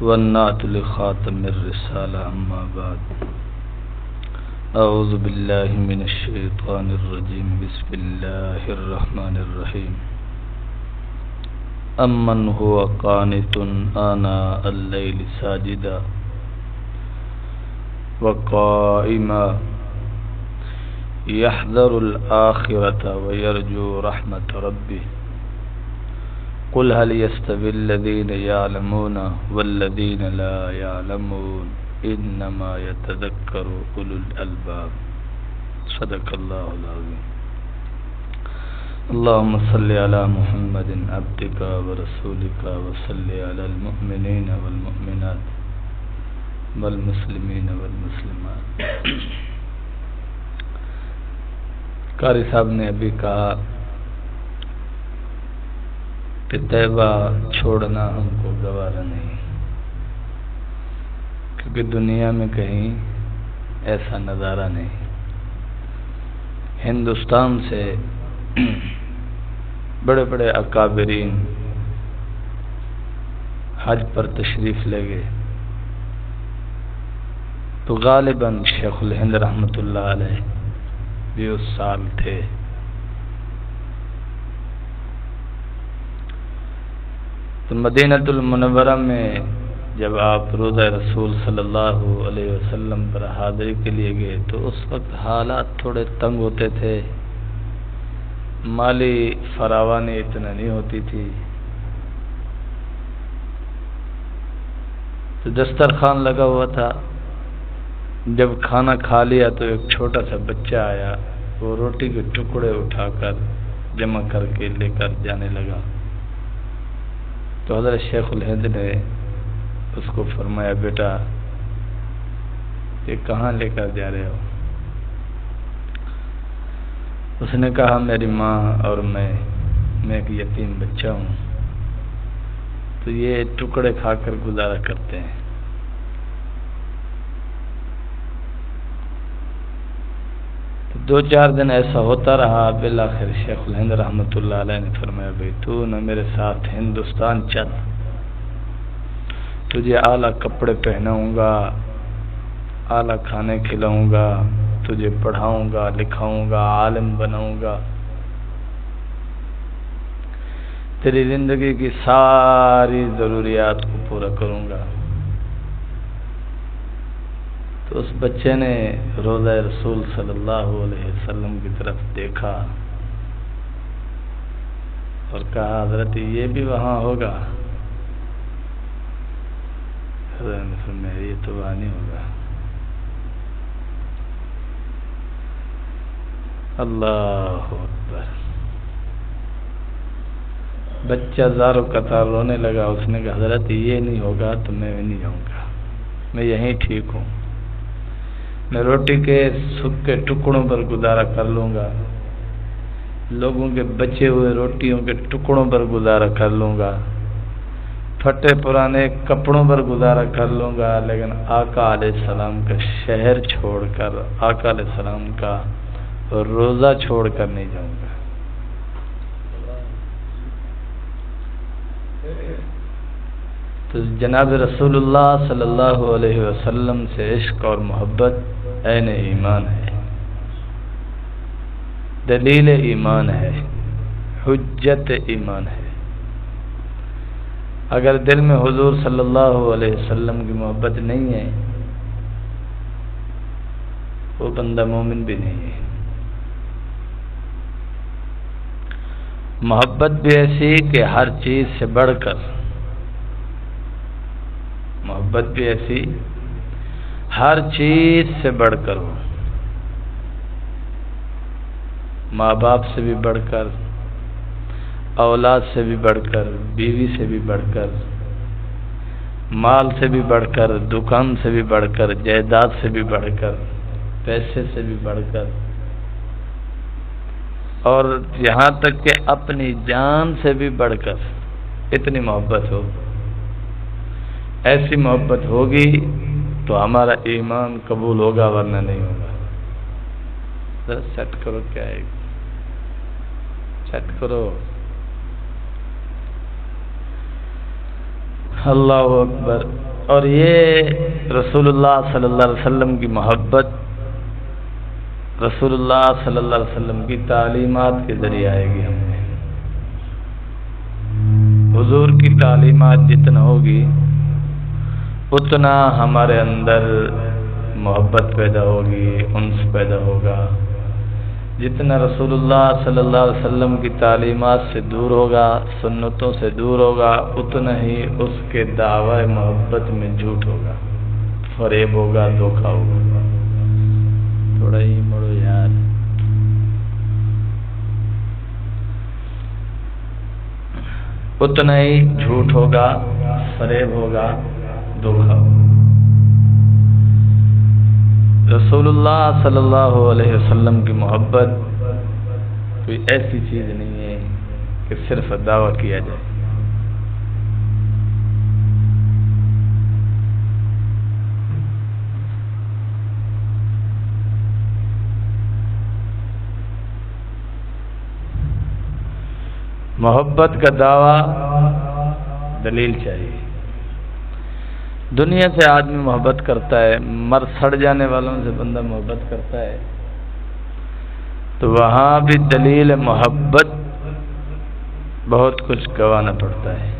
والنعت لخاتم الرسالة أما بعد أعوذ بالله من الشيطان الرجيم بسم الله الرحمن الرحيم أمن هو قانت آناء الليل ساجدا وقائما يحذر الآخرة ويرجو رحمة ربه قل هل يستوي الذين يعلمون والذين لا يعلمون انما يتذكر اولو الالباب صدق الله العظيم اللهم صل على محمد عبدك ورسولك وصل على المؤمنين والمؤمنات والمسلمين والمسلمات. قاری صاحب نے ابھی کہا کہ طیبہ چھوڑنا ہم کو گوارا نہیں، کیونکہ دنیا میں کہیں ایسا نظارہ نہیں. ہندوستان سے بڑے بڑے اکابرین حج پر تشریف لے گئے تو غالباً شیخ الہند رحمۃ اللہ علیہ بھی اس سال تھے. تو مدینۃ المنورہ میں جب آپ روضہ رسول صلی اللہ علیہ وسلم پر حاضری کے لیے گئے تو اس وقت حالات تھوڑے تنگ ہوتے تھے، مالی فراوانی اتنا نہیں ہوتی تھی. تو دسترخوان لگا ہوا تھا. جب کھانا کھا لیا تو ایک چھوٹا سا بچہ آیا، وہ روٹی کے ٹکڑے اٹھا کر جمع کر کے لے کر جانے لگا. تو حضرت شیخ الہند نے اس کو فرمایا، بیٹا یہ کہاں لے کر جا رہے ہو؟ اس نے کہا میری ماں اور میں ایک یتیم بچہ ہوں، تو یہ ٹکڑے کھا کر گزارا کرتے ہیں. دو چار دن ایسا ہوتا رہا. بالآخر شیخ الہند رحمۃ اللہ علیہ نے فرمایا، بھائی تو نہ میرے ساتھ ہندوستان چل، تجھے اعلیٰ کپڑے پہناؤں گا، اعلیٰ کھانے کھلاؤں گا، تجھے پڑھاؤں گا لکھاؤں گا، عالم بناؤں گا، تیری زندگی کی ساری ضروریات کو پورا کروں گا. تو اس بچے نے روضہ رسول صلی اللہ علیہ وسلم کی طرف دیکھا اور کہا، حضرت یہ بھی وہاں ہوگا؟ حضرت نے فرمایا، یہ تو وہاں نہیں ہوگا. اللہ اکبر. بچہ زار و قطار رونے لگا. اس نے کہا، حضرت یہ نہیں ہوگا تو میں نہیں جاؤں گا، میں یہیں ٹھیک ہوں. میں روٹی کے سکے ٹکڑوں پر گزارا کر لوں گا، لوگوں کے بچے ہوئے روٹیوں کے ٹکڑوں پر گزارا کر لوں گا، پھٹے پرانے کپڑوں پر گزارا کر لوں گا، لیکن آقا علیہ السلام کا شہر چھوڑ کر، آقا علیہ السلام کا روزہ چھوڑ کر نہیں جاؤں گا. تو جناب رسول اللہ صلی اللہ علیہ وسلم سے عشق اور محبت عین ایمان ہے، دلیل ایمان ہے، حجت ایمان ہے. اگر دل میں حضور صلی اللہ علیہ وسلم کی محبت نہیں ہے، وہ بندہ مومن بھی نہیں ہے. محبت بھی ایسی کہ ہر چیز سے بڑھ کر، محبت بھی ایسی ہر چیز سے بڑھ کر ہو، ماں باپ سے بھی بڑھ کر، اولاد سے بھی بڑھ کر، بیوی سے بھی بڑھ کر، مال سے بھی بڑھ کر، دکان سے بھی بڑھ کر، جائیداد سے بھی بڑھ کر، پیسے سے بھی بڑھ کر، اور یہاں تک کہ اپنی جان سے بھی بڑھ کر اتنی محبت ہو. ایسی محبت ہوگی تو ہمارا ایمان قبول ہوگا، ورنہ نہیں ہوگا. ذرا سیٹ کرو، کیا ہے سیٹ کرو. اللہ اکبر. اور یہ رسول اللہ صلی اللہ علیہ وسلم کی محبت، رسول اللہ صلی اللہ علیہ وسلم کی تعلیمات کے ذریعے آئے گی ہم میں۔ حضور کی تعلیمات جتنا ہوگی اتنا ہمارے اندر محبت پیدا ہوگی، انس پیدا ہوگا۔ جتنا رسول اللہ صلی اللہ علیہ وسلم کی تعلیمات سے دور ہوگا، سنتوں سے دور ہوگا، اتنا ہی اس کے دعوی محبت میں جھوٹ ہوگا، فریب ہوگا، دھوکہ ہوگا۔ تھوڑا ہی مڑو یار۔ اتنا ہی جھوٹ ہوگا، فریب ہوگا، دھوکہ ہوگا۔ رسول اللہ صلی اللہ علیہ وسلم کی محبت کوئی ایسی چیز نہیں ہے کہ صرف دعویٰ کیا جائے۔ محبت کا دعویٰ دلیل چاہیے۔ دنیا سے آدمی محبت کرتا ہے، مر سڑ جانے والوں سے بندہ محبت کرتا ہے، تو وہاں بھی دلیل محبت بہت کچھ گنوانا پڑتا ہے،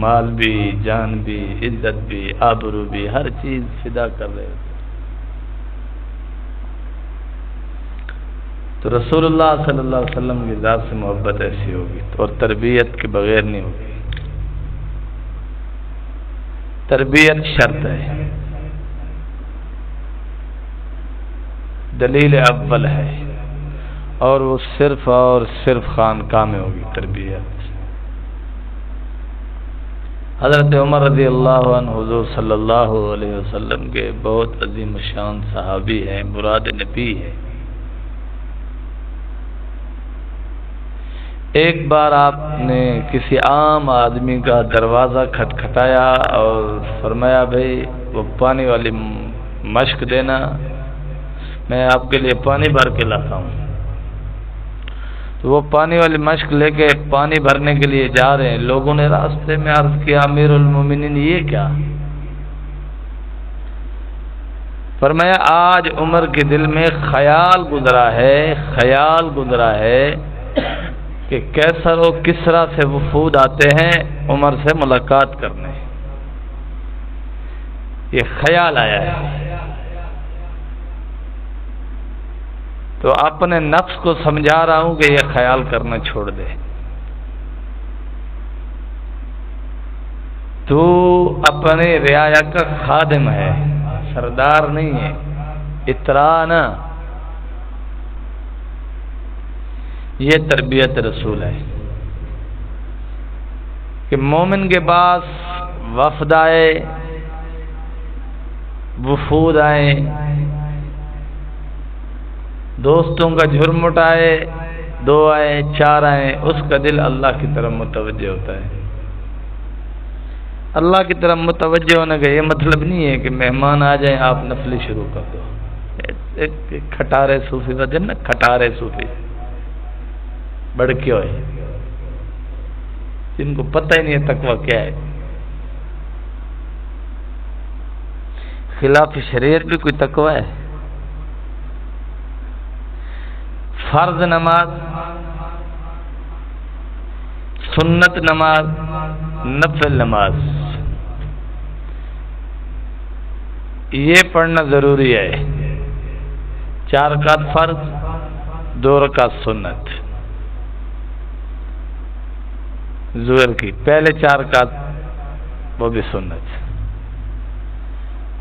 مال بھی، جان بھی، عزت بھی، آبرو بھی، ہر چیز فدا کر رہے ہوتے۔ تو رسول اللہ صلی اللہ علیہ وسلم کی ذات سے محبت ایسی ہوگی اور تربیت کے بغیر نہیں ہوگی۔ تربیت شرط ہے، دلیل اول ہے، اور وہ صرف اور صرف خانقاہ میں ہوگی تربیت۔ حضرت عمر رضی اللہ عنہ حضور صلی اللہ علیہ وسلم کے بہت عظیم شان صحابی ہیں، مراد نبی ہے۔ ایک بار آپ نے کسی عام آدمی کا دروازہ کھٹکھٹایا اور فرمایا بھائی وہ پانی والی مشک دینا، میں آپ کے لیے پانی بھر کے لاتا ہوں۔ تو وہ پانی والی مشک لے کے پانی بھرنے کے لیے جا رہے ہیں۔ لوگوں نے راستے میں عرض کیا امیر المومنین یہ کیا؟ فرمایا آج عمر کے دل میں خیال گزرا ہے کہ کیسر و کسرا سے وفود آتے ہیں عمر سے ملاقات کرنے، یہ خیال آیا ہے۔ تو اپنے نفس کو سمجھا رہا ہوں کہ یہ خیال کرنا چھوڑ دے۔ تو اپنے رعایا کا خادم ہے، سردار نہیں ہے، اترانا۔ یہ تربیت رسول ہے کہ مومن کے پاس وفد آئے، وفود آئے، دوستوں کا جرم اٹھائے، 2 آئے 4 آئے، اس کا دل اللہ کی طرف متوجہ ہوتا ہے۔ اللہ کی طرف متوجہ ہونے کا یہ مطلب نہیں ہے کہ مہمان آ جائیں آپ نفلی شروع کر دو۔ ایک کھٹارے صوفی کا دن نا، کھٹارے صوفی بڑکے ہوئے جن کو پتہ ہی نہیں ہے تقویٰ کیا ہے۔ خلاف شریعت بھی کوئی تقویٰ ہے؟ فرض نماز، سنت نماز، نفل نماز، یہ پڑھنا ضروری ہے۔ 4 رکعت فرض، 2 رکعت سنت ظہر کی، پہلے 4 رکعت وہ بھی سنت۔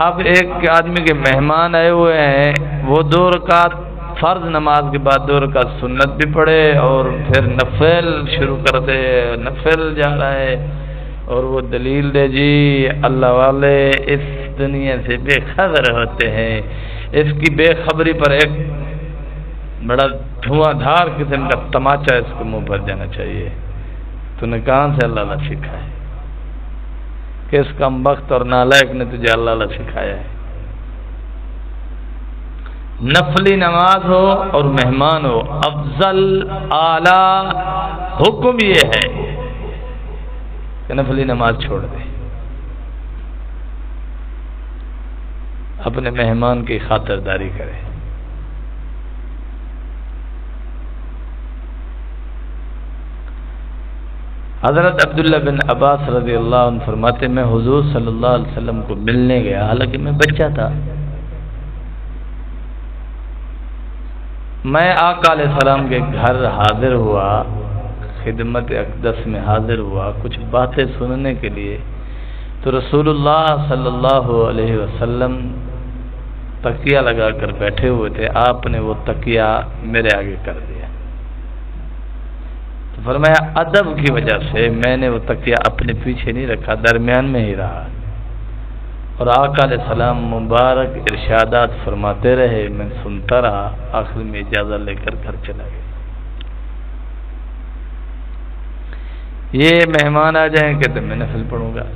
اب ایک آدمی کے مہمان آئے ہوئے ہیں، وہ 2 رکعت فرض نماز کے بعد 2 رکعت سنت بھی پڑھے اور پھر نفل شروع کر دے، نفل جا رہا ہے، اور وہ دلیل دے جی اللہ والے اس دنیا سے بے خبر ہوتے ہیں۔ اس کی بے خبری پر ایک بڑا دھواں دھار قسم کا تماچا اس کو منہ پر جانا چاہیے۔ تو نے کہاں سے اللہ اللہ سکھایا ہے؟ کس کم بخت اور نالائق نے تجھے اللہ اللہ سکھایا ہے؟ نفلی نماز ہو اور مہمان ہو، افضل اعلی حکم یہ ہے کہ نفلی نماز چھوڑ دے۔ اپنے مہمان کی خاطرداری کرے. حضرت عبداللہ بن عباس رضی اللہ عنہ فرماتے میں حضور صلی اللہ علیہ وسلم کو ملنے گیا، حالانکہ میں بچہ تھا. میں آقا علیہ السلام کے گھر حاضر ہوا، خدمت اقدس میں حاضر ہوا کچھ باتیں سننے کے لیے. تو رسول اللہ صلی اللہ علیہ وسلم تکیہ لگا کر بیٹھے ہوئے تھے. آپ نے وہ تکیہ میرے آگے کر دیا. تو فرمایا ادب کی وجہ سے میں نے وہ تکیہ اپنے پیچھے نہیں رکھا، درمیان میں ہی رہا. اور آقا علیہ السلام مبارک ارشادات فرماتے رہے، میں سنتا رہا، آخر میں اجازت لے کر گھر چلا گیا. یہ مہمان آ جائیں کہ تو میں نفل پڑھوں گا،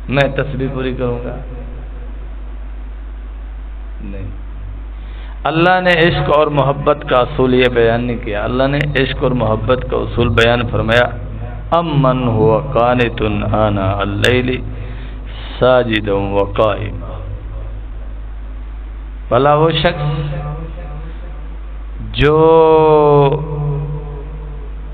میں تسبیح پوری کروں گا؟ نہیں. اللہ نے عشق اور محبت کا اصول یہ بیان نہیں کیا. اللہ نے عشق اور محبت کا اصول بیان فرمایا امن ہوا قانت آناء اللیل ساجدا وقائما. بھلا وہ شخص جو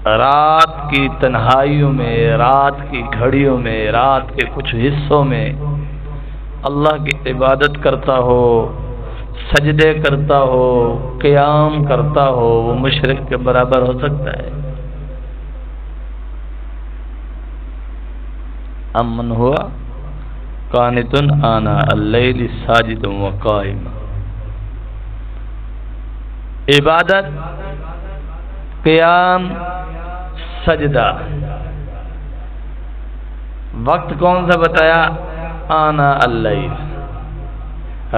رات کی تنہائیوں میں، رات کی گھڑیوں میں، رات کے کچھ حصوں میں اللہ کی عبادت کرتا ہو، سجدے کرتا ہو، قیام کرتا ہو، وہ مشرک کے برابر ہو سکتا ہے؟ امن ہوا قانت آناء اللیل ساجدا وقائما. عبادت، قیام، سجدہ. وقت کون سا بتایا؟ آناء اللیل،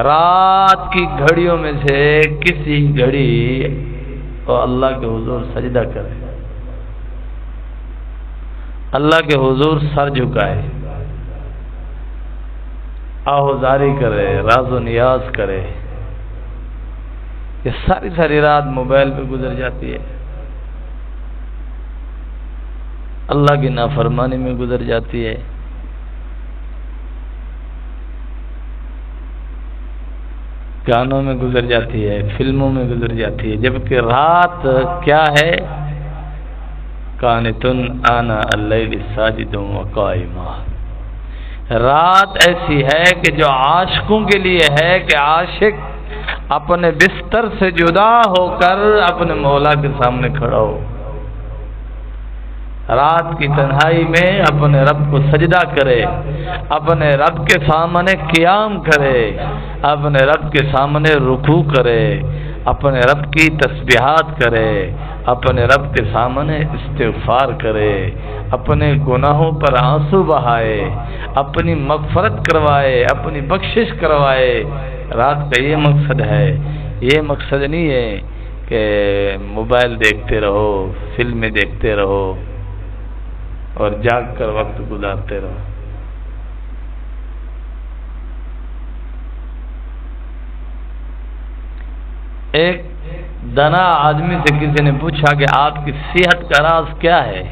رات کی گھڑیوں میں سے کسی گھڑی تو اللہ کے حضور سجدہ کرے، اللہ کے حضور سر جھکائے، آہوزاری کرے، راز و نیاز کرے. یہ ساری ساری رات موبائل پہ گزر جاتی ہے، اللہ کی نافرمانی میں گزر جاتی ہے. گانوں میں گزر جاتی ہے، فلموں میں گزر جاتی ہے. جبکہ رات کیا ہے؟ قانت آناء اللیل ساجدا وقائما. رات ایسی ہے کہ جو عاشقوں کے لیے ہے کہ عاشق اپنے بستر سے جدا ہو کر اپنے مولا کے سامنے کھڑا ہو، رات کی تنہائی میں اپنے رب کو سجدہ کرے، اپنے رب کے سامنے قیام کرے، اپنے رب کے سامنے رکوع کرے، اپنے رب کی تسبیحات کرے، اپنے رب کے سامنے استغفار کرے، اپنے گناہوں پر آنسو بہائے، اپنی مغفرت کروائے، اپنی بخشش کروائے. رات کا یہ مقصد ہے. یہ مقصد نہیں ہے کہ موبائل دیکھتے رہو، فلمیں دیکھتے رہو اور جاگ کر وقت گزارتے رہو. ایک دانا آدمی سے کسی نے پوچھا کہ آپ کی صحت کا راز کیا ہے؟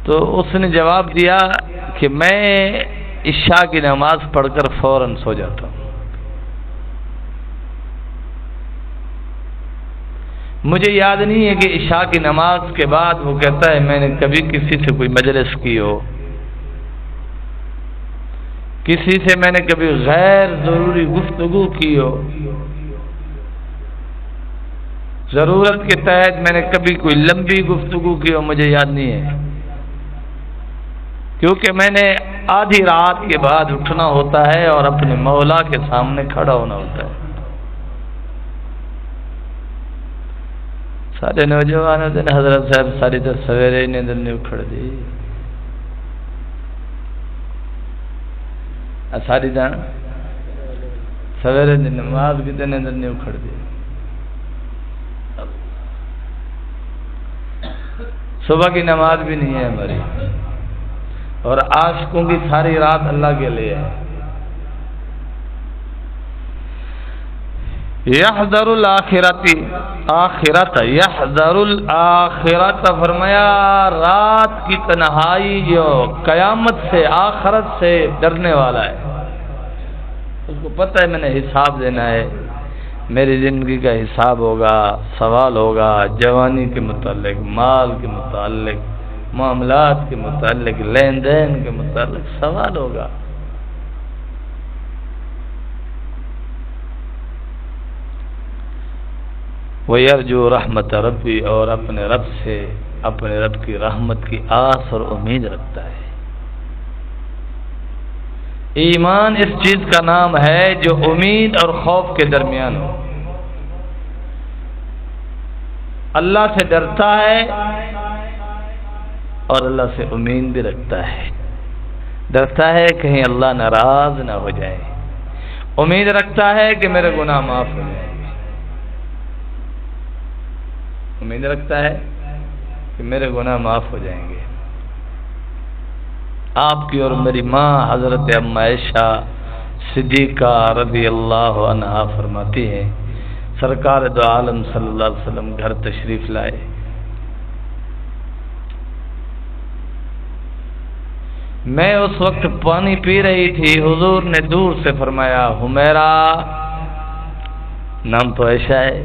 تو اس نے جواب دیا کہ میں عشاء کی نماز پڑھ کر فوراً سو جاتا ہوں. مجھے یاد نہیں ہے کہ عشاء کی نماز کے بعد وہ کہتا ہے میں نے کبھی کسی سے کوئی مجلس کی ہو، کسی سے میں نے کبھی غیر ضروری گفتگو کی ہو، ضرورت کے تحت میں نے کبھی کوئی لمبی گفتگو کی ہو، مجھے یاد نہیں ہے. کیونکہ میں نے آدھی رات کے بعد اٹھنا ہوتا ہے اور اپنے مولا کے سامنے کھڑا ہونا ہوتا ہے. سارے نوجوانوں نے حضرت صاحب ساری تو سویرے نیند نہیں اکھڑ دی، ساری جان سویرے نماز کی تو نیند نہیں اکھڑ دی. صبح کی نماز بھی نہیں ہے ہماری، اور عاشقوں کی ساری رات اللہ کے لیے ہے. یحذر آخرت یحذر الآخرت، فرمایا رات کی تنہائی جو قیامت سے آخرت سے ڈرنے والا ہے، اس کو پتہ ہے میں نے حساب دینا ہے، میری زندگی کا حساب ہوگا، سوال ہوگا جوانی کے متعلق، مال کے متعلق، معاملات کے متعلق، لین دین کے متعلق سوال ہوگا۔ وَيَرْجُو رَحْمَتَ رَبِّ، اور اپنے رب سے، اپنے رب کی رحمت کی آس اور امید رکھتا ہے۔ ایمان اس چیز کا نام ہے جو امید اور خوف کے درمیان ہو۔ اللہ سے ڈرتا ہے اور اللہ سے امید بھی رکھتا ہے۔ ڈرتا ہے کہیں اللہ ناراض نہ ہو جائے، امید رکھتا ہے کہ میرے گناہ معاف ہو جائیں، امید رکھتا ہے کہ میرے گناہ معاف ہو جائیں گے۔ آپ کی اور میری ماں حضرت ام عائشہ صدیقہ رضی اللہ عنہا فرماتی ہیں، سرکار دو عالم صلی اللہ علیہ وسلم گھر تشریف لائے، میں اس وقت پانی پی رہی تھی، حضور نے دور سے فرمایا حمیرہ، نام تو عائشہ ہے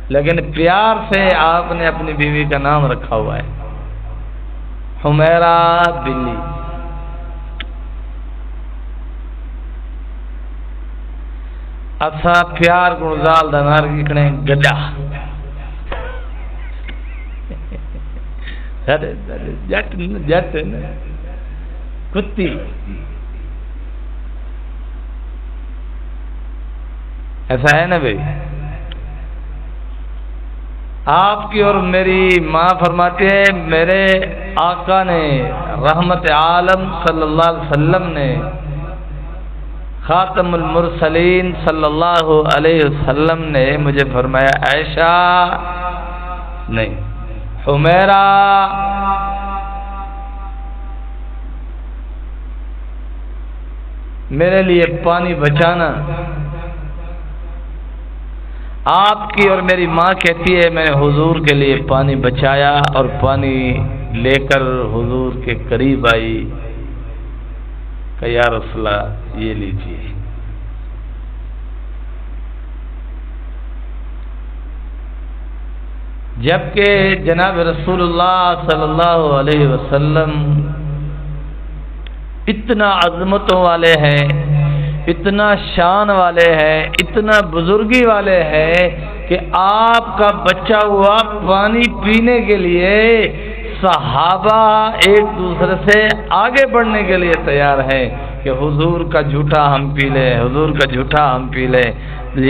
لیکن پیار سے آپ نے اپنی بیوی کا نام رکھا ہوا ہے حمیرہ بلی۔ اچھا پیار گلزال دنار کی کنے گڈا جٹ جٹ کتی، ایسا ہے نا بھائی؟ آپ کی اور میری ماں فرماتی ہے میرے آقا نے رحمت عالم صلی اللہ علیہ وسلم نے، خاتم المرسلین صلی اللہ علیہ وسلم نے مجھے فرمایا عائشہ نہیں حمیرہ، میرے لیے پانی بچانا۔ آپ کی اور میری ماں کہتی ہے میں نے حضور کے لیے پانی بچایا اور پانی لے کر حضور کے قریب آئی کہ یا رسول اللہ یہ لیجیے۔ جبکہ جناب رسول اللہ صلی اللہ علیہ وسلم اتنا عظمتوں والے ہیں، اتنا شان والے ہیں، اتنا بزرگی والے ہیں کہ آپ کا بچا ہوا پانی پینے کے لیے صحابہ ایک دوسرے سے آگے بڑھنے کے لیے تیار ہیں کہ حضور کا جھوٹا ہم پی لیں، حضور کا جھوٹا ہم پی لیں۔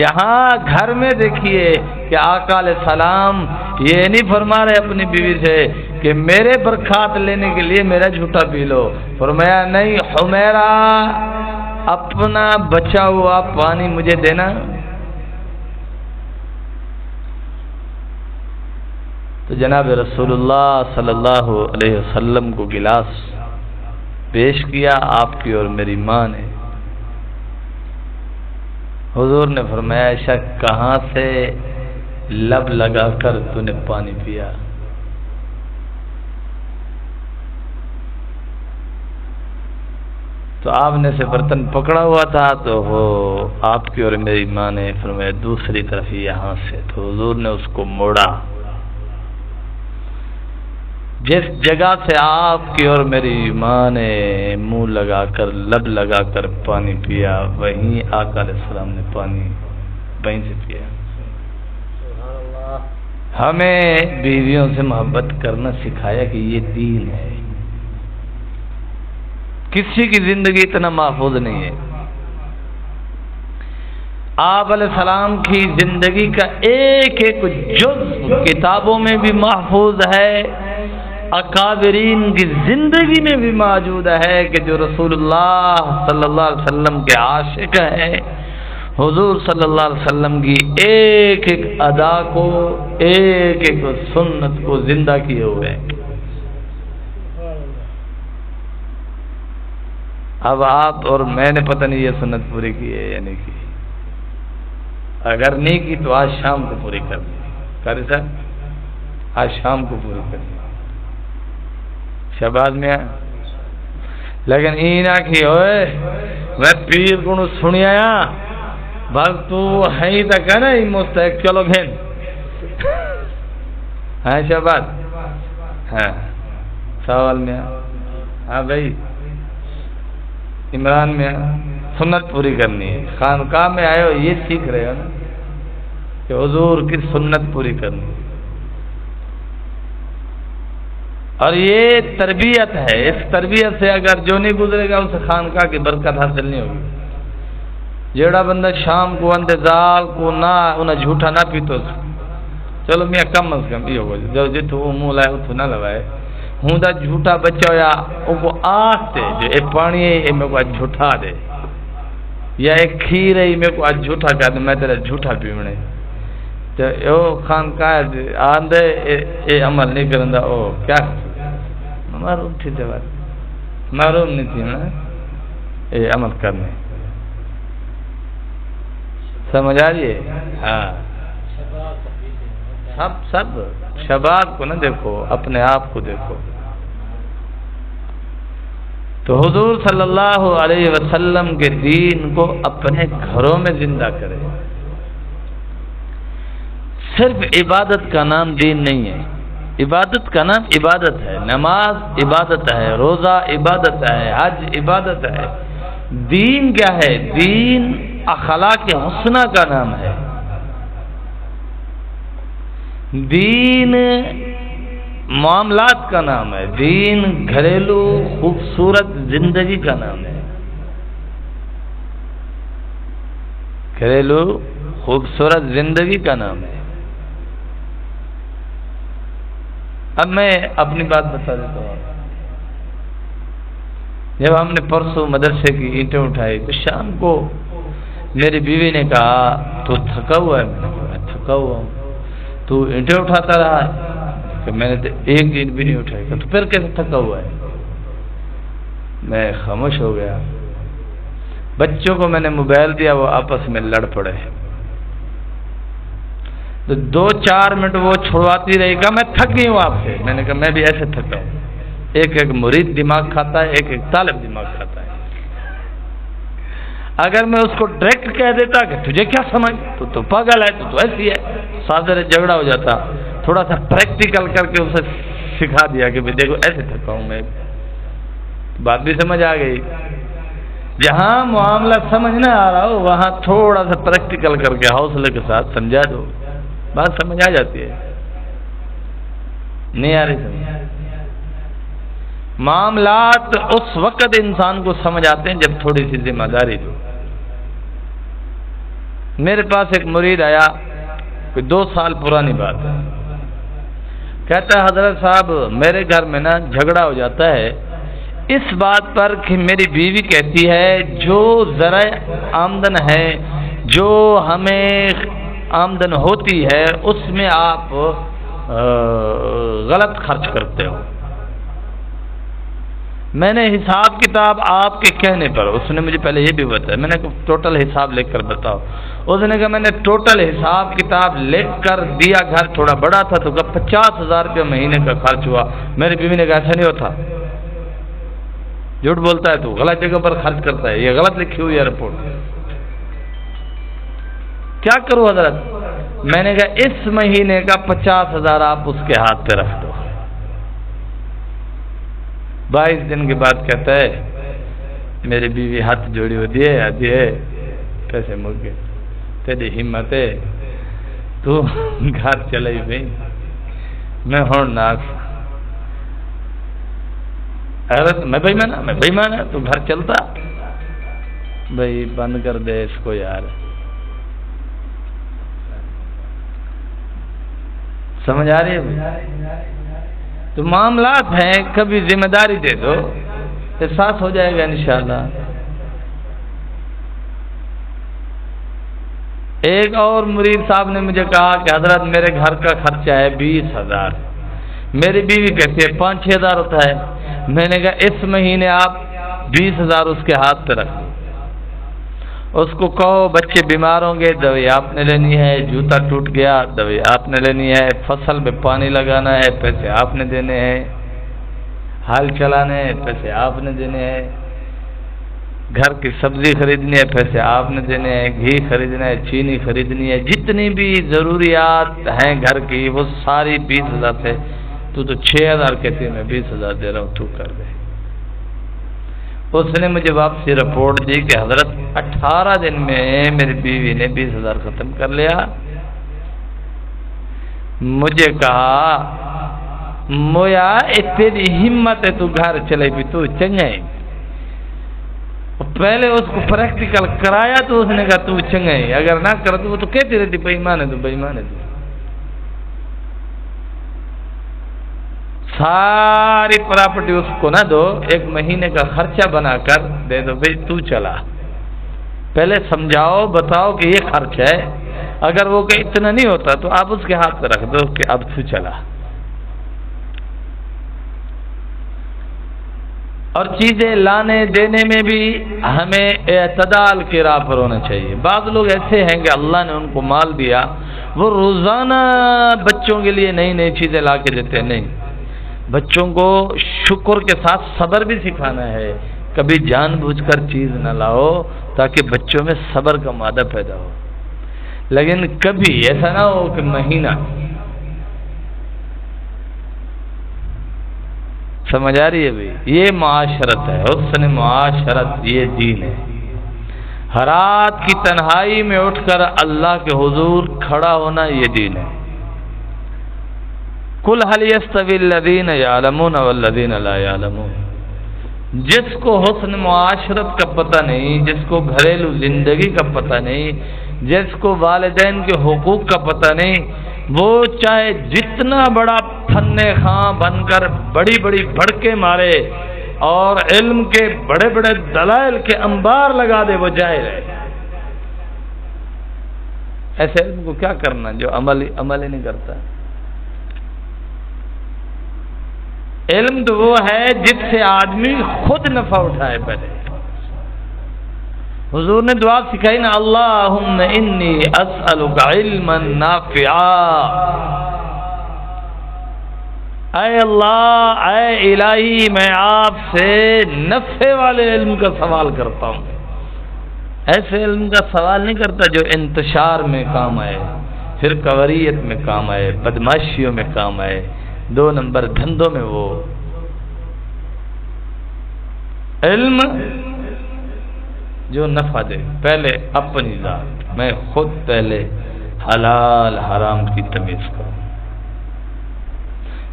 یہاں گھر میں دیکھیے کہ آقا علیہ السلام یہ نہیں فرما رہے اپنی بیوی سے کہ میرے برکات لینے کے لیے میرا جھوٹا پی لو، فرمایا نہیں حمیرہ اپنا بچا ہوا پانی مجھے دینا۔ تو جناب رسول اللہ صلی اللہ علیہ وسلم کو گلاس پیش کیا آپ کی اور میری ماں نے۔ حضور نے فرمایا عائشہ کہاں سے لب لگا کر تو نے پانی پیا؟ تو آپ نے سے برتن پکڑا ہوا تھا تو وہ آپ کی اور میری ماں نے فرمایا دوسری طرف یہاں سے، تو حضور نے اس کو موڑا۔ جس جگہ سے آپ کی اور میری ماں نے منہ لگا کر لب لگا کر پانی پیا وہیں آقا علیہ السلام نے پانی وہیں سے پیا۔ ہمیں بیویوں سے محبت کرنا سکھایا کہ یہ دین ہے۔ کسی کی زندگی اتنا محفوظ نہیں ہے۔ آپ علیہ السلام کی زندگی کا ایک ایک جز کتابوں میں بھی محفوظ ہے، اکابرین کی زندگی میں بھی موجود ہے کہ جو رسول اللہ صلی اللہ علیہ وسلم کے عاشق ہے، حضور صلی اللہ علیہ وسلم کی ایک ایک ادا کو، ایک ایک سنت کو زندہ کیے ہوئے ہیں۔ اب آپ اور میں نے پتہ نہیں یہ سنت پوری کی ہے یا نہیں کی۔ اگر نہیں کی تو آج شام کو پوری کرنی قاری صاحب، آج شام کو پوری کرنی شہباز میں لیکن اینا کی ہوئے میں پیر کو سنی آیا بھگ تو ہے تک ہے نا مستحق چلو بہن ہاں شہباز ہاں سوال میں ہاں بھائی عمران میں سنت پوری کرنی ہے، خانقاہ میں آئے ہو یہ سیکھ رہے ہو نا کہ حضور کی سنت پوری کرنی ہے، اور یہ تربیت ہے، اس تربیت سے اگر جو نہیں گزرے گا اسے خانقاہ کی برکت حاصل نہیں ہوگی۔ جیڑا بندہ شام کو اندزال کو نہ انہیں جھوٹا نہ پیتو چلو میاں کم از کم یہ ہوگا جو جتو وہ منہ لائے اتو نہ لوائے ہوں دا جھوٹا بچہ یا ان کو آس دے جو اے پانی ہے اے میں کو آج جھوٹا دے یا ایک کھیر ہے میں کو آج جھوٹا کر دے میں تیرا جھوٹا پیونے تو او خانقاہ آندے اے عمل نہیں کرندہ او کیا معروم تھی دے بات معروم نہیں تھی نا اے عمل کرنے سمجھ آ رہی ہے؟ ہاں سب شباب کو نہ دیکھو اپنے آپ کو دیکھو۔ تو حضور صلی اللہ علیہ وسلم کے دین کو اپنے گھروں میں زندہ کرے۔ صرف عبادت کا نام دین نہیں ہے، عبادت کا نام عبادت ہے، نماز عبادت ہے، روزہ عبادت ہے، حج عبادت ہے۔ دین کیا ہے؟ دین اخلاق حسنہ کا نام ہے، دین معاملات کا نام ہے، دین گھریلو خوبصورت زندگی کا نام ہے، گھریلو خوبصورت زندگی کا نام ہے۔ اب میں اپنی بات بتا دیتا ہوں۔ جب ہم نے پرسوں مدرسے کی اینٹیں اٹھائی تو شام کو میری بیوی نے کہا تو تھکا ہوا ہے؟ میں نے کہا میں تھکا ہوا ہوں۔ تو اینٹیں اٹھاتا رہا ہے کہ میں نے تو ایک اینٹ بھی نہیں اٹھائی، تو پھر کیسے تھکا ہوا ہے؟ میں خاموش ہو گیا۔ بچوں کو میں نے موبائل دیا، وہ آپس میں لڑ پڑے، تو 2-4 منٹ وہ چھڑواتی رہی، کہا میں تھک گئی ہوں آپ سے۔ میں نے کہا میں بھی ایسے تھکا ہوں۔ ایک مرید دماغ کھاتا ہے، ایک طالب دماغ کھاتا ہے۔ اگر میں اس کو ڈائریکٹ کہہ دیتا کہ تجھے کیا سمجھ تو پاگل ہے، تو ایسی ہے، صادر جھگڑا ہو جاتا۔ تھوڑا سا پریکٹیکل کر کے اسے سکھا دیا کہ دیکھو ایسے تھکا ہوں میں، بات بھی سمجھ آ گئی۔ جہاں معاملہ سمجھ نہ آ رہا ہو وہاں تھوڑا سا پریکٹیکل کر کے حوصلے کے ساتھ سمجھا دو، بات سمجھ آ جاتی ہے۔ نہیں آ رہی سمجھ؟ معاملات اس وقت انسان کو سمجھ آتے ہیں جب تھوڑی سی ذمہ داری دو۔ میرے پاس ایک مرید آیا، کوئی 2 سال پرانی بات ہے، کہتا ہے حضرت صاحب میرے گھر میں نا جھگڑا ہو جاتا ہے اس بات پر کہ میری بیوی کہتی ہے جو ذرائع آمدن ہے، جو ہمیں آمدن ہوتی ہے اس میں آپ غلط خرچ کرتے ہو۔ میں نے حساب کتاب آپ کے کہنے پر، اس نے مجھے پہلے یہ بھی بتایا، میں نے کہا ٹوٹل حساب لکھ کر بتاؤ۔ اس نے کہا میں نے ٹوٹل حساب کتاب لکھ کر دیا، گھر تھوڑا بڑا تھا تو کہا 50,000 روپے مہینے کا خرچ ہوا۔ میری بیوی نے کہا ایسا نہیں ہوتا، جھوٹ بولتا ہے تو غلط جگہ پر خرچ کرتا ہے، یہ غلط لکھی ہوئی ہے رپورٹ، کیا کروں حضرت؟ میں نے کہا اس مہینے کا 50,000 آپ اس کے ہاتھ پہ رکھ دو۔ 22 دن کے بعد کہتا ہے میری بیوی ہاتھ جوڑی ہوتی ہے، آتی ہے پیسے مک گئے، تیری ہمت ہے تو گھر چلائی بھائی، میں ہوں ناک حضرت میں بھائی مانا تو گھر چلتا بھائی، بند کر دے اس کو یار، سمجھ آ رہی ہے؟ تو معاملات ہیں، کبھی ذمہ داری دے دو، احساس ہو جائے گا انشاءاللہ۔ ایک اور مرید صاحب نے مجھے کہا کہ حضرت میرے گھر کا خرچہ ہے 20,000، میری بیوی کہتی ہے 5-6 ہزار ہوتا ہے۔ میں نے کہا اس مہینے آپ 20,000 اس کے ہاتھ پہ رکھ دو۔ اس کو کہو بچے بیمار ہوں گے دوائی آپ نے لینی ہے، جوتا ٹوٹ گیا دوائی آپ نے لینی ہے، فصل میں پانی لگانا ہے پیسے آپ نے دینے ہیں، ہل چلانے ہیں پیسے آپ نے دینے ہیں، گھر کی سبزی خریدنی ہے پیسے آپ نے دینے ہیں، گھی خریدنا ہے، چینی خریدنی ہے، جتنی بھی ضروریات ہیں گھر کی وہ ساری 20,000 سے تو 6,000 کہتی ہے میں 20,000 دے رہا ہوں تو کر دے۔ اس نے مجھے واپسی رپورٹ دی کہ حضرت 18 دن میں میری بیوی نے 20,000 ختم کر لیا۔ مجھے کہا مویا تیری ہمت ہے تو گھر چلے بھی تو چنگا ہے، پہلے اس کو پریکٹیکل کرایا تو اس نے کہا تو چنگا ہے، اگر نہ کر تو وہ تو کہتی رہتی بے ایمان ہے تو بے ایمان ہے تو۔ ساری پراپرٹی اس کو نہ دو، 1 مہینے کا خرچہ بنا کر دے دو بھئی تو چلا، پہلے سمجھاؤ بتاؤ کہ یہ خرچ ہے، اگر وہ کہ اتنا نہیں ہوتا تو آپ اس کے ہاتھ پہ رکھ دو کہ اب تو چلا۔ اور چیزیں لانے دینے میں بھی ہمیں اعتدال کی راہ پر ہونا چاہیے۔ بعض لوگ ایسے ہیں کہ اللہ نے ان کو مال دیا، وہ روزانہ بچوں کے لیے نئی نئی چیزیں لا کے دیتے ہیں، نہیں، بچوں کو شکر کے ساتھ صبر بھی سکھانا ہے، کبھی جان بوجھ کر چیز نہ لاؤ تاکہ بچوں میں صبر کا مادہ پیدا ہو، لیکن کبھی ایسا نہ ہو کہ مہینہ، سمجھ آ رہی ہے بھائی؟ یہ معاشرت ہے، حسن معاشرت یہ دین ہے۔ رات کی تنہائی میں اٹھ کر اللہ کے حضور کھڑا ہونا یہ دین ہے۔ قل هل يستوي الذين يعلمون والذين لا يعلمون۔ جس کو حسن معاشرت کا پتہ نہیں، جس کو گھریلو زندگی کا پتہ نہیں، جس کو والدین کے حقوق کا پتہ نہیں، وہ چاہے جتنا بڑا فن خواں بن کر بڑی بڑی بھڑکے مارے اور علم کے بڑے بڑے دلائل کے انبار لگا دے، وہ جاہل ہے۔ ایسے علم کو کیا کرنا جو عمل ہی نہیں کرتا؟ علم تو وہ ہے جس سے آدمی خود نفع اٹھائے۔ پہلے حضور نے دعا سکھائی نا، اللہم انی اسألک علما نافعا، اے اللہ، اے الہی میں آپ سے نفع والے علم کا سوال کرتا ہوں، ایسے علم کا سوال نہیں کرتا جو انتشار میں کام آئے، پھر کوریت میں کام آئے، بدماشیوں میں کام آئے، 2 نمبر دھندوں میں۔ وہ علم جو نفع دے، پہلے اپنی ذات، میں خود پہلے حلال حرام کی تمیز کروں،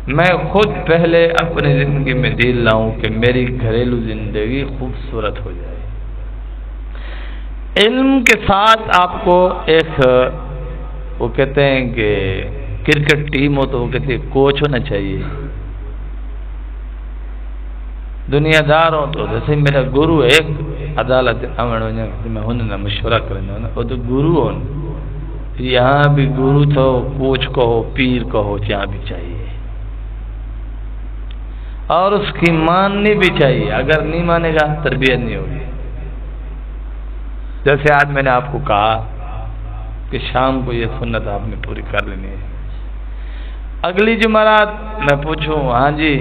میں خود پہلے اپنی زندگی میں دل لاؤں کہ میری گھریلو زندگی خوبصورت ہو جائے۔ علم کے ساتھ آپ کو ایک، وہ کہتے ہیں کہ کرکٹ ٹیم ہو تو وہ کہتے ہیں کوچ ہونا چاہیے، دنیا دار ہو تو جیسے میرا گرو ہے ایک عدالت میں ہونے مشورہ کرنا، وہ تو گرو ہو، یہاں بھی گرو تو کوچ کہو پیر کہو جہاں بھی چاہیے، اور اس کی ماننی بھی چاہیے، اگر نہیں مانے گا تربیت نہیں ہوگی۔ جیسے آج میں نے آپ کو کہا کہ شام کو یہ سنت آپ نے پوری کر لینی ہے، اگلی جمعرات میں پوچھوں ہاں جی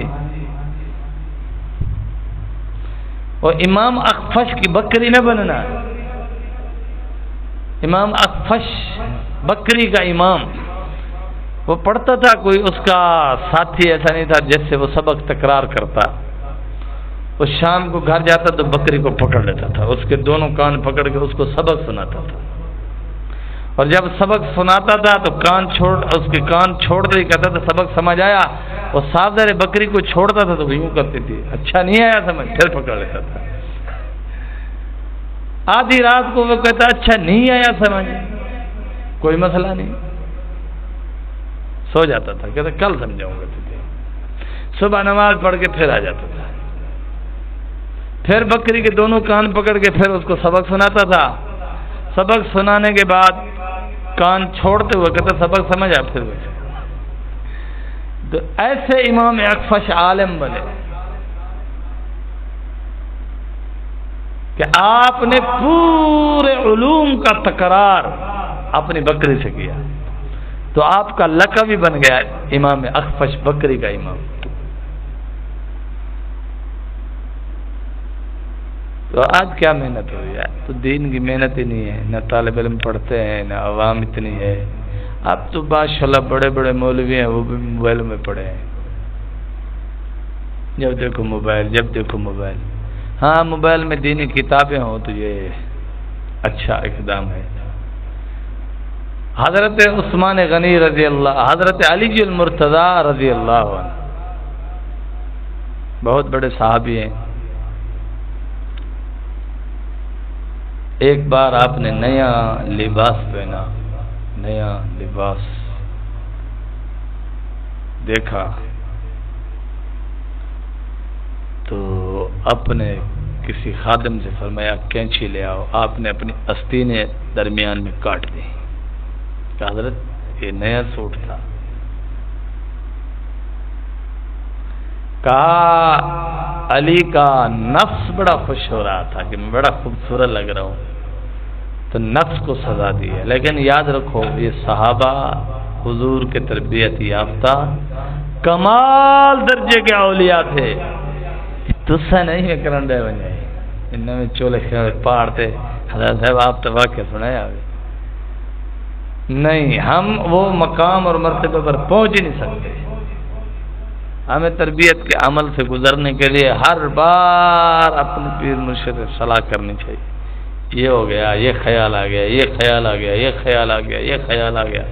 اور امام اخفش کی بکری نہ بننا، امام اخفش بکری کا امام، وہ پڑھتا تھا، کوئی اس کا ساتھی ایسا نہیں تھا جس سے وہ سبق تکرار کرتا، وہ شام کو گھر جاتا تو بکری کو پکڑ لیتا تھا، اس کے دونوں کان پکڑ کے اس کو سبق سناتا تھا، اور جب سبق سناتا تھا تو اس کے کان چھوڑتے ہی کہتا تھا سبق سمجھ آیا، وہ صاف ظاہر بکری کو چھوڑتا تھا تو وہ یوں کرتی تھی، اچھا نہیں آیا سمجھ، پھر پکڑ لیتا تھا، آدھی رات کو وہ کہتا اچھا نہیں آیا سمجھ، کوئی مسئلہ نہیں، سو جاتا تھا، کہتا کل سمجھاؤں گا تجھے، صبح نماز پڑھ کے پھر آ جاتا تھا، پھر بکری کے دونوں کان پکڑ کے پھر اس کو سبق سناتا تھا، سبق سنانے کے بعد کان چھوڑتے ہوئے کہتا سبق سمجھ آ، پھر ویسے تو ایسے امام اخفش عالم بنے۔ کہ آپ نے پورے علوم کا تکرار اپنی بکری سے کیا، تو آپ کا لقب بھی بن گیا امام اخفش، بکری کا امام۔ تو آج کیا محنت ہو رہی ہے؟ تو دین کی محنت ہی نہیں ہے، نہ طالب علم پڑھتے ہیں، نہ عوام اتنی ہے۔ اب تو ماشاءاللہ بڑے بڑے مولوی ہیں، وہ بھی موبائل میں پڑھے ہیں، جب دیکھو موبائل، جب دیکھو موبائل۔ ہاں موبائل میں دینی کتابیں ہوں تو یہ اچھا اقدام ہے۔ حضرت عثمان غنی رضی اللہ، حضرت علی المرتضی رضی اللہ عنہ، بہت بڑے صحابی ہیں۔ ایک بار آپ نے نیا لباس پہنا، نیا لباس دیکھا تو اپنے کسی خادم سے فرمایا کینچی لے آؤ، آپ نے اپنی آستینیں درمیان میں کاٹ دی کہ حضرت یہ نیا سوٹ تھا۔ کہا علی کا نفس بڑا خوش ہو رہا تھا کہ میں بڑا خوبصورت لگ رہا ہوں، تو نفس کو سزا دی ہے۔ لیکن یاد رکھو یہ صحابہ حضور کے تربیت یافتہ کمال درجے کے اولیاء تھے، تسا نہیں ہے کرنڈے بنے ان میں چولے پاڑتے۔ حضرت صاحب آپ تو واقعہ سنائے آگے نہیں، ہم وہ مقام اور مرتبے پر پہنچ ہی نہیں سکتے۔ ہمیں تربیت کے عمل سے گزرنے کے لیے ہر بار اپنے پیر مرشد سے صلاح کرنی چاہیے۔ یہ ہو گیا، یہ خیال آ گیا، یہ خیال آ گیا، یہ خیال آ گیا، یہ خیال آ گیا،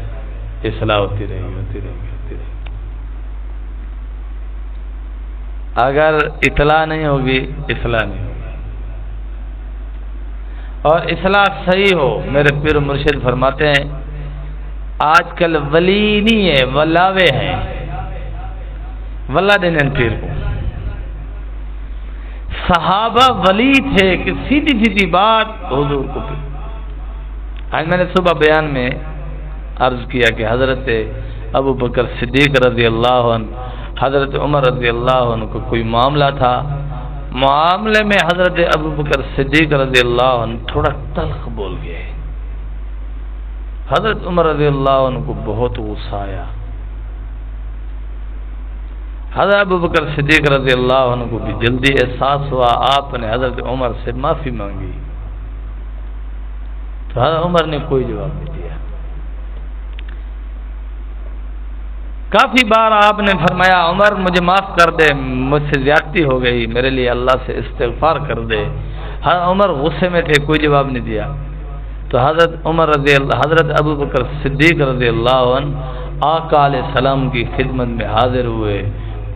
اصلاح ہوتی رہے گی، ہوتی رہے گی، ہوتی رہے گی۔ اگر اطلاع نہیں ہوگی، اصلاح نہیں ہوگی، اور اصلاح صحیح ہو۔ میرے پیر مرشد فرماتے ہیں آج کل ولی نہیں ہے، ولاوے ہیں، ولہ دینے پیر کو۔ صحابہ ولی تھے کہ سیدھی سیدھی بات حضور کو پیر۔ آج میں نے صبح بیان میں عرض کیا کہ حضرت ابو بکر صدیق رضی اللہ عنہ، حضرت عمر رضی اللہ عنہ کو کوئی معاملہ تھا، معاملے میں حضرت ابو بکر صدیق رضی اللہ عنہ تھوڑا تلخ بول گئے۔ حضرت عمر رضی اللہ عنہ کو بہت غصہ آیا۔ حضرت ابو بکر صدیق رضی اللہ عنہ کو بھی جلدی احساس ہوا، آپ نے حضرت عمر سے معافی مانگی، تو حضرت عمر نے کوئی جواب نہیں دیا۔ کافی بار آپ نے فرمایا عمر مجھے معاف کر دے، مجھ سے زیادتی ہو گئی، میرے لیے اللہ سے استغفار کر دے۔ حضرت عمر غصے میں تھے، کوئی جواب نہیں دیا۔ تو حضرت ابو بکر صدیق رضی اللہ عنہ آقا علیہ السلام کی خدمت میں حاضر ہوئے،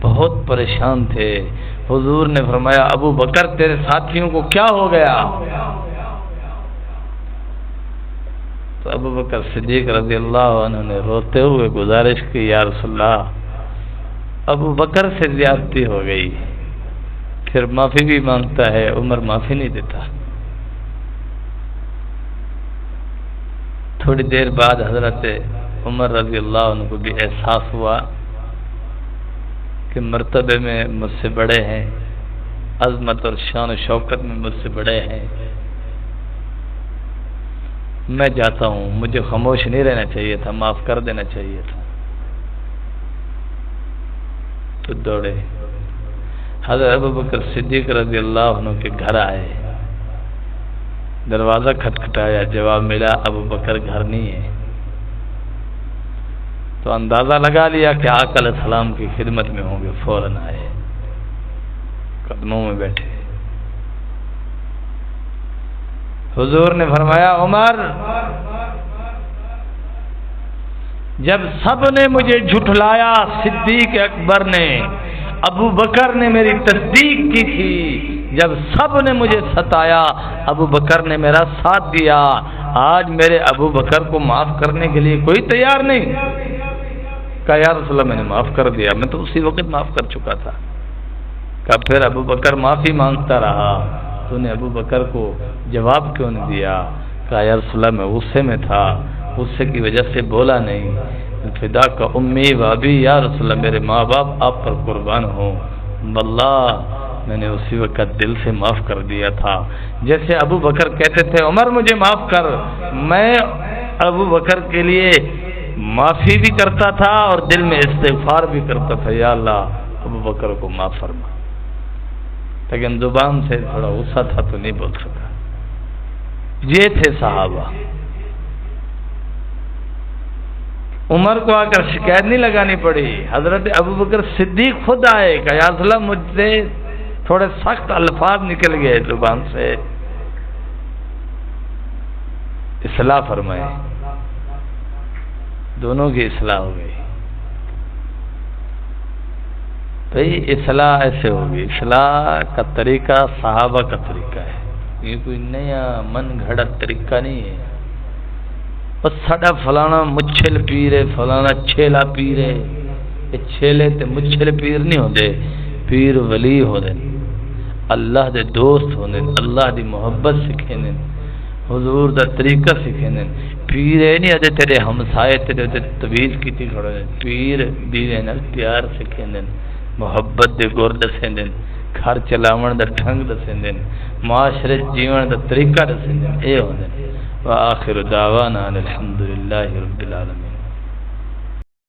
بہت پریشان تھے۔ حضور نے فرمایا ابو بکر تیرے ساتھیوں کو کیا ہو گیا؟ تو ابو بکر صدیق رضی اللہ عنہ نے روتے ہوئے گزارش کی، یا رسول اللہ ابو بکر سے زیادتی ہو گئی، پھر معافی بھی مانگتا ہے، عمر معافی نہیں دیتا۔ تھوڑی دیر بعد حضرت عمر رضی اللہ عنہ کو بھی احساس ہوا کہ مرتبے میں مجھ سے بڑے ہیں، عظمت اور شان و شوکت میں مجھ سے بڑے ہیں، میں جاتا ہوں، مجھے خاموش نہیں رہنا چاہیے تھا، معاف کر دینا چاہیے تھا۔ تو دوڑے حضرت ابوبکر صدیق رضی اللہ عنہ کے گھر آئے، دروازہ کھٹکھٹایا، جواب ملا ابو بکر گھر نہیں ہے۔ تو اندازہ لگا لیا کہ آقا علیہ السلام کی خدمت میں ہوں گے، فوراً آئے، قدموں میں بیٹھے۔ حضور نے فرمایا عمر جب سب نے مجھے جھٹلایا، صدیق اکبر نے، ابو بکر نے میری تصدیق کی تھی، جب سب نے مجھے ستایا ابو بکر نے میرا ساتھ دیا، آج میرے ابو بکر کو معاف کرنے کے لیے کوئی تیار نہیں۔ کہا یا رسول اللہ میں نے معاف کر دیا، میں تو اسی وقت معاف کر چکا تھا۔ کہا پھر ابو بکر معافی مانگتا رہا، تو نے ابو بکر کو جواب کیوں نہیں دیا؟ کہا یا رسول اللہ میں غصے میں تھا، غصے کی وجہ سے بولا نہیں۔ فدا کا امی و ابی، یا رسول اللہ میرے ماں باپ آپ پر قربان ہوں، واللہ میں نے اسی وقت دل سے معاف کر دیا تھا، جیسے ابو بکر کہتے تھے عمر مجھے معاف کر، میں ابو بکر کے لیے معافی بھی کرتا تھا اور دل میں استغفار بھی کرتا تھا، یا اللہ ابو بکر کو معاف فرما، لیکن زبان سے تھوڑا غصہ تھا تو نہیں بول سکا۔ یہ تھے صحابہ۔ عمر کو آ کر شکایت نہیں لگانی پڑی، حضرت ابو بکر صدیق خود آئے کہ یا رسول اللہ مجھ سے تھوڑے سخت الفاظ نکل گئے زبان سے، اصلاح فرمائے، دونوں کی اصلاح ہو گئی۔ بھئی اصلاح ایسے ہوگی، اصلاح کا طریقہ صحابہ کا طریقہ ہے، یہ کوئی نیا من گھڑت طریقہ نہیں ہے۔ بس ساڈا فلانا مچھل پیر ہے، فلانا چھیلا پیر ہے، یہ چھیلے تے مچھل پیر نہیں ہوندے، پیر ولی ہوندے، اللہ دے دوست ہوندے، اللہ دی محبت سکھیندے، حضور دا طریقہ سکھیندے۔ پیر ہے نہیں اجے تیرے ہمسائے تیرے تے طویل کیتی کھڑے، پیر دیوے نال پیار سکھیندے، محبت دے گر دسیندے، گھر چلاون دا ڈھنگ دسیندے، معاشرے جیون دا طریقہ دسیندے، اے ہوندے۔ وآخر دعوانا الحمدللہ رب العالمین۔